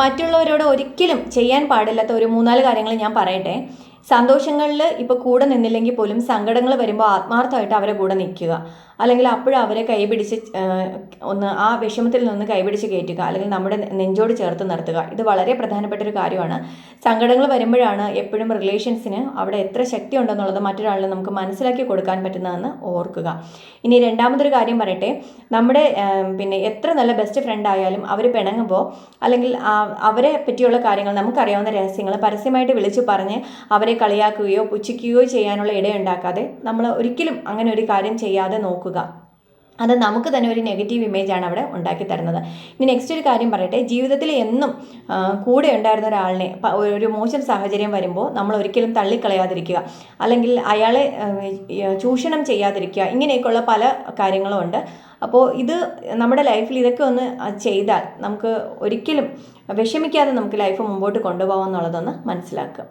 മറ്റുള്ളവരോട് ഒരിക്കലും ചെയ്യാൻ പാടില്ലാത്ത ഒരു 3-4 കാര്യങ്ങൾ ഞാൻ പറയട്ടെ. സന്തോഷങ്ങളിൽ ഇപ്പോൾ കൂടെ നിന്നില്ലെങ്കിൽ പോലും സങ്കടങ്ങൾ വരുമ്പോൾ ആത്മാർത്ഥമായിട്ട് അവരെ കൂടെ നിൽക്കുക. അല്ലെങ്കിൽ അപ്പോഴും അവരെ കൈപിടിച്ച് ഒന്ന് ആ വിഷമത്തിൽ നിന്ന് കൈപിടിച്ച് കയറ്റുക, അല്ലെങ്കിൽ നമ്മുടെ നെഞ്ചോട് ചേർത്ത് നിർത്തുക. ഇത് വളരെ പ്രധാനപ്പെട്ട ഒരു കാര്യമാണ്. സങ്കടങ്ങൾ വരുമ്പോഴാണ് എപ്പോഴും റിലേഷൻസിന് അവിടെ എത്ര ശക്തി ഉണ്ടെന്നുള്ളത് മറ്റൊരാളിന് നമുക്ക് മനസ്സിലാക്കി കൊടുക്കാൻ പറ്റുന്നതെന്ന് ഓർക്കുക. ഇനി രണ്ടാമതൊരു കാര്യം പറയട്ടെ. നമ്മുടെ പിന്നെ എത്ര നല്ല ബെസ്റ്റ് ഫ്രണ്ട് ആയാലും അവർ പിണങ്ങുമ്പോൾ, അല്ലെങ്കിൽ അവരെ പറ്റിയുള്ള കാര്യങ്ങൾ, നമുക്കറിയാവുന്ന രഹസ്യങ്ങൾ പരസ്യമായിട്ട് വിളിച്ചു പറഞ്ഞ് അവരെ കളിയാക്കുകയോ പുച്ഛിക്കുകയോ ചെയ്യാനുള്ള ഇടയുണ്ടാക്കാതെ നമ്മൾ ഒരിക്കലും അങ്ങനെ ഒരു കാര്യം ചെയ്യാതെ നോക്കുക. അത് നമുക്ക് തന്നെ ഒരു നെഗറ്റീവ് ഇമേജാണ് അവിടെ ഉണ്ടാക്കി തരുന്നത്. ഇനി നെക്സ്റ്റ് ഒരു കാര്യം പറയട്ടെ. ജീവിതത്തിൽ എന്നും കൂടെ ഉണ്ടായിരുന്ന ഒരാളിനെ ഒരു മോശം സാഹചര്യം വരുമ്പോൾ നമ്മൾ ഒരിക്കലും തള്ളിക്കളയാതിരിക്കുക, അല്ലെങ്കിൽ അയാളെ ചൂഷണം ചെയ്യാതിരിക്കുക. ഇങ്ങനെയൊക്കെയുള്ള പല കാര്യങ്ങളും ഉണ്ട്. അപ്പോൾ ഇത് നമ്മുടെ ലൈഫിൽ ഇതൊക്കെ ഒന്ന് ചെയ്താൽ നമുക്ക് ഒരിക്കലും വിഷമിക്കാതെ നമുക്ക് ലൈഫ് മുമ്പോട്ട് കൊണ്ടുപോകാം എന്നുള്ളതൊന്ന് മനസ്സിലാക്കുക.